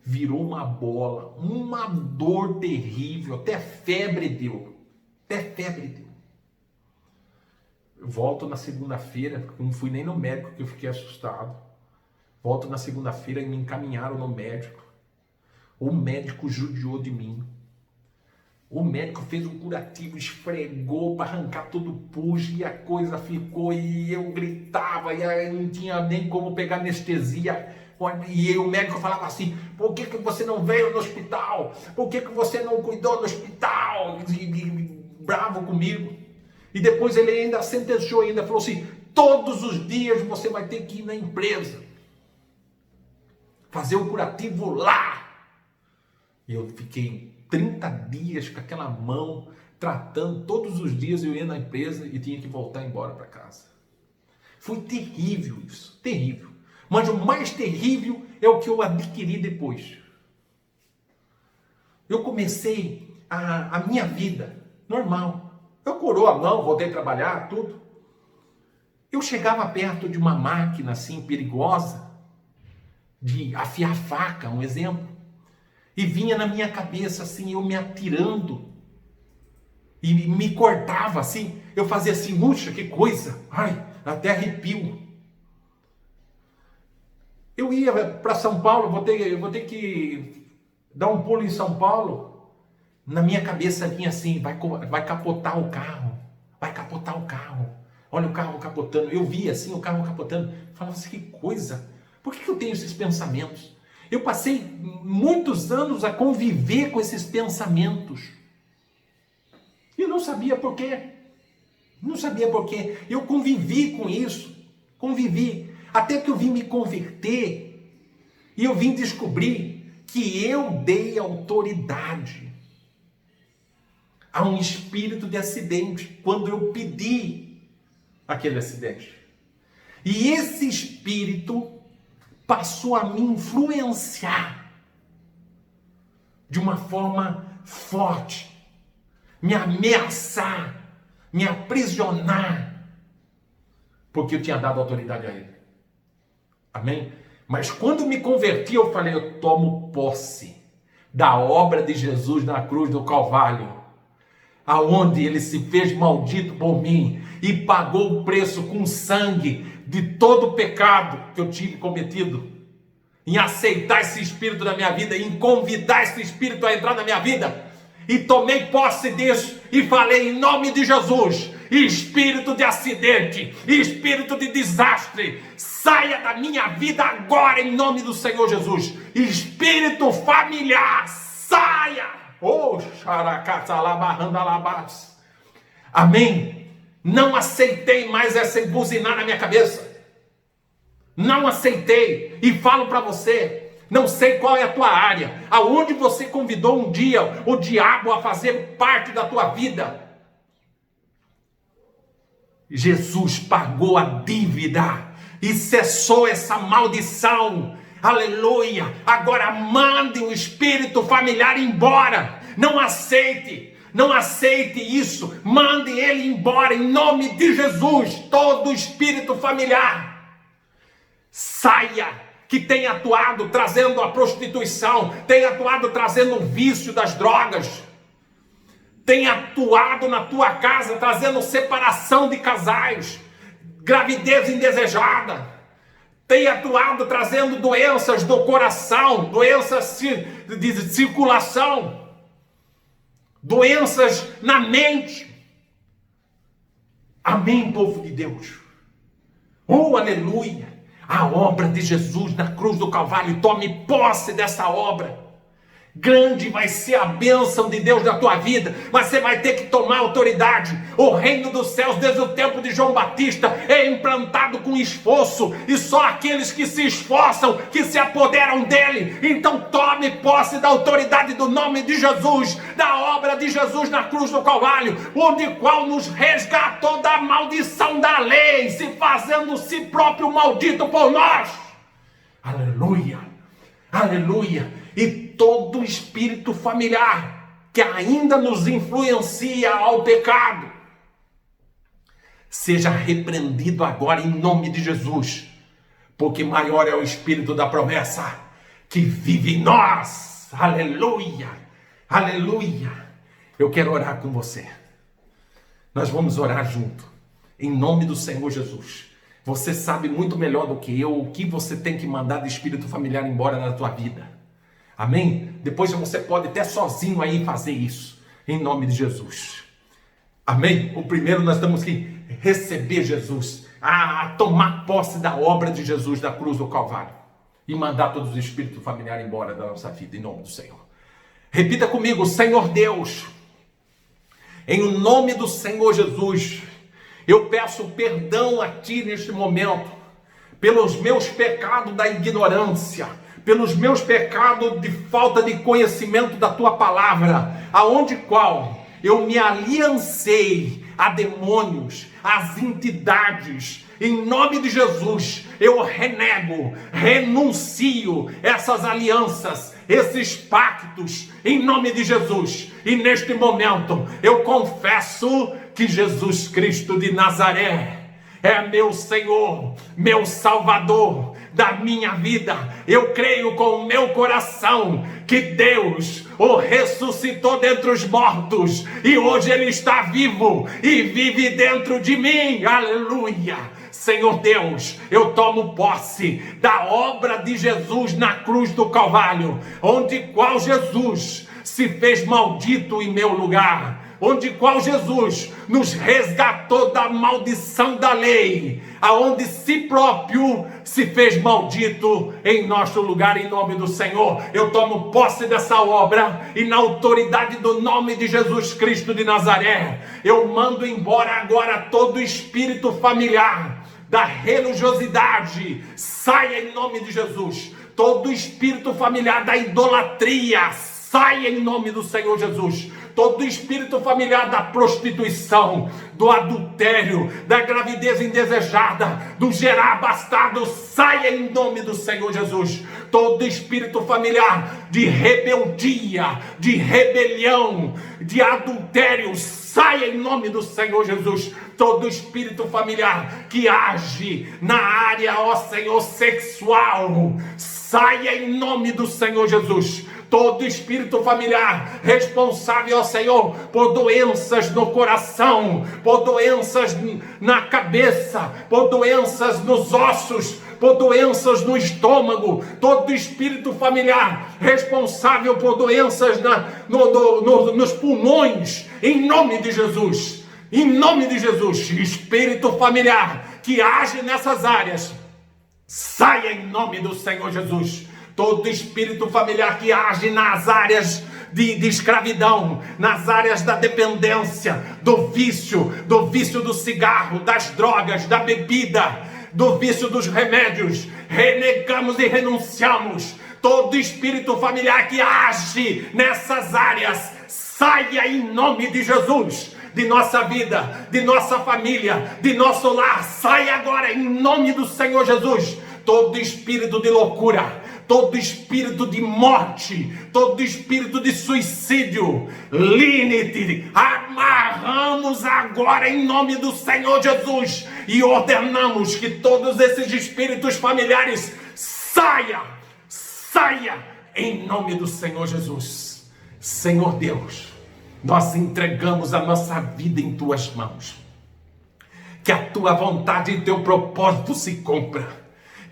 virou uma bola, uma dor terrível, até febre deu. Eu volto na segunda-feira, não fui nem no médico que eu fiquei assustado. Volto na segunda-feira e me encaminharam no médico. O médico judiou de mim. O médico fez um curativo, esfregou para arrancar todo o pus e a coisa ficou, e eu gritava, e aí não tinha nem como pegar anestesia. E o médico falava assim, por que você não veio no hospital? Por que você não cuidou no hospital? E bravo comigo. E depois ele ainda sentenciou, ainda falou assim, todos os dias você vai ter que ir na empresa, fazer o curativo lá. E eu fiquei 30 dias com aquela mão, tratando, todos os dias eu ia na empresa e tinha que voltar embora para casa. Foi terrível isso, terrível. Mas o mais terrível é o que eu adquiri depois. Eu comecei a minha vida normal. Eu coroa a mão, voltei a trabalhar, tudo. Eu chegava perto de uma máquina assim perigosa, de afiar faca, um exemplo, e vinha na minha cabeça assim, eu me atirando, e me cortava assim, eu fazia assim, puxa, que coisa, ai, até arrepio. Eu ia para São Paulo, vou ter que dar um pulo em São Paulo. Na minha cabeça vinha assim, vai capotar o carro, olha o carro capotando. Eu via assim o carro capotando, falava assim, que coisa, por que eu tenho esses pensamentos? Eu passei muitos anos a conviver com esses pensamentos, e eu não sabia por quê, eu convivi com isso, até que eu vim me converter, e eu vim descobrir que eu dei autoridade a um espírito de acidente quando eu pedi aquele acidente. E esse espírito passou a me influenciar de uma forma forte, me ameaçar, me aprisionar, porque eu tinha dado autoridade a ele. Amém? Mas quando me converti, eu falei, eu tomo posse da obra de Jesus na cruz do Calvário, aonde ele se fez maldito por mim e pagou o preço com sangue de todo o pecado que eu tive cometido, em aceitar esse Espírito na minha vida, em convidar esse Espírito a entrar na minha vida, e tomei posse disso e falei em nome de Jesus: espírito de acidente, espírito de desastre, saia da minha vida agora em nome do Senhor Jesus. Espírito familiar, saia. Oh, xaracatalabarrandalabás. Amém. Não aceitei mais essa buzinar na minha cabeça. Não aceitei. E falo para você, não sei qual é a tua área, aonde você convidou um dia o diabo a fazer parte da tua vida. Jesus pagou a dívida e cessou essa maldição. Aleluia. Agora mande o espírito familiar embora. Não aceite isso. Mande ele embora em nome de Jesus. Todo espírito familiar, saia, que tem atuado trazendo a prostituição, tem atuado trazendo o vício das drogas, tem atuado na tua casa trazendo separação de casais, gravidez indesejada, tem atuado trazendo doenças do coração, doenças de circulação, doenças na mente. Amém, povo de Deus. Oh, aleluia. A obra de Jesus na cruz do Calvário, tome posse dessa obra. Grande vai ser a bênção de Deus na tua vida, mas você vai ter que tomar autoridade. O reino dos céus, desde o tempo de João Batista, é implantado com esforço, e só aqueles que se esforçam, que se apoderam dele. Então tome posse da autoridade do nome de Jesus, da obra de Jesus na cruz do Calvário, onde qual nos resgatou da maldição da lei, se fazendo si próprio maldito por nós. Aleluia, aleluia. E todo espírito familiar que ainda nos influencia ao pecado, seja repreendido agora em nome de Jesus, porque maior é o Espírito da promessa que vive em nós. Aleluia, aleluia. Eu quero orar com você. Nós vamos orar junto, em nome do Senhor Jesus. Você sabe muito melhor do que eu o que você tem que mandar de espírito familiar embora na tua vida. Amém? Depois você pode até sozinho aí fazer isso, em nome de Jesus. Amém? O primeiro nós temos que receber Jesus, a tomar posse da obra de Jesus na cruz do Calvário e mandar todos os espíritos familiares embora da nossa vida, em nome do Senhor. Repita comigo: Senhor Deus, em nome do Senhor Jesus, eu peço perdão a Ti neste momento, pelos meus pecados da ignorância, pelos meus pecados de falta de conhecimento da Tua palavra, aonde qual eu me aliancei a demônios, às entidades. Em nome de Jesus, eu renego, renuncio essas alianças, esses pactos, em nome de Jesus. E neste momento, eu confesso que Jesus Cristo de Nazaré é meu Senhor, meu Salvador da minha vida. Eu creio com o meu coração que Deus o ressuscitou dentre os mortos e hoje Ele está vivo e vive dentro de mim. Aleluia! Senhor Deus, eu tomo posse da obra de Jesus na cruz do Calvário, onde qual Jesus se fez maldito em meu lugar, onde qual Jesus nos resgatou da maldição da lei, aonde si próprio se fez maldito em nosso lugar, em nome do Senhor. Eu tomo posse dessa obra e na autoridade do nome de Jesus Cristo de Nazaré, eu mando embora agora todo espírito familiar da religiosidade, saia em nome de Jesus. Todo espírito familiar da idolatria, saia em nome do Senhor Jesus. Todo espírito familiar da prostituição, do adultério, da gravidez indesejada, do gerar bastardo, saia em nome do Senhor Jesus. Todo espírito familiar de rebeldia, de rebelião, de adultério, saia em nome do Senhor Jesus. Todo espírito familiar que age na área, ó Senhor, sexual, saia em nome do Senhor Jesus. Todo espírito familiar responsável, ó Senhor, por doenças no coração, por doenças na cabeça, por doenças nos ossos, por doenças no estômago, todo espírito familiar responsável por doenças nos pulmões, em nome de Jesus, em nome de Jesus, espírito familiar que age nessas áreas, saia em nome do Senhor Jesus. Todo espírito familiar que age nas áreas de escravidão, nas áreas da dependência, do vício do cigarro, das drogas, da bebida, do vício dos remédios, renegamos e renunciamos. Todo espírito familiar que age nessas áreas, saia em nome de Jesus, de nossa vida, de nossa família, de nosso lar, saia agora em nome do Senhor Jesus. Todo espírito de loucura, todo espírito de morte, todo espírito de suicídio, limite, amarramos agora em nome do Senhor Jesus e ordenamos que todos esses espíritos familiares saia em nome do Senhor Jesus. Senhor Deus, nós entregamos a nossa vida em tuas mãos. Que a tua vontade e teu propósito se cumpra.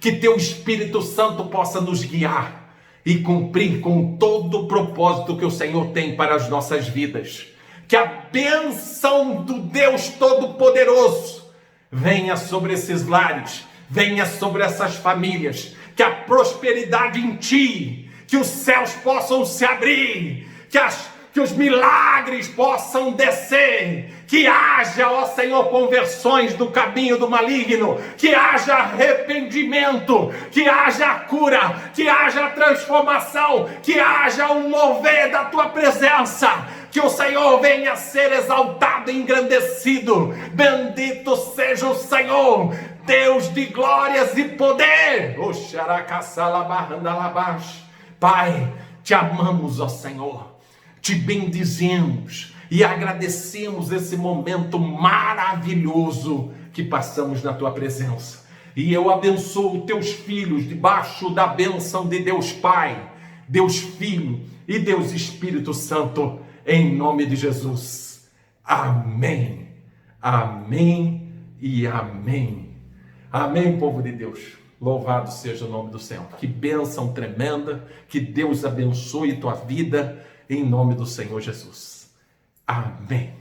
Que teu Espírito Santo possa nos guiar e cumprir com todo o propósito que o Senhor tem para as nossas vidas. Que a bênção do Deus Todo-Poderoso venha sobre esses lares, venha sobre essas famílias. Que a prosperidade em ti, que os céus possam se abrir, que os milagres possam descer, que haja, ó Senhor, conversões do caminho do maligno, que haja arrependimento, que haja cura, que haja transformação, que haja um mover da tua presença, que o Senhor venha a ser exaltado e engrandecido. Bendito seja o Senhor, Deus de glórias e poder. Pai, te amamos, ó Senhor. Te bendizemos e agradecemos esse momento maravilhoso que passamos na tua presença. E eu abençoo teus filhos debaixo da bênção de Deus Pai, Deus Filho e Deus Espírito Santo, em nome de Jesus. Amém, amém e amém. Amém, povo de Deus. Louvado seja o nome do Senhor. Que bênção tremenda, que Deus abençoe tua vida, em nome do Senhor Jesus. Amém.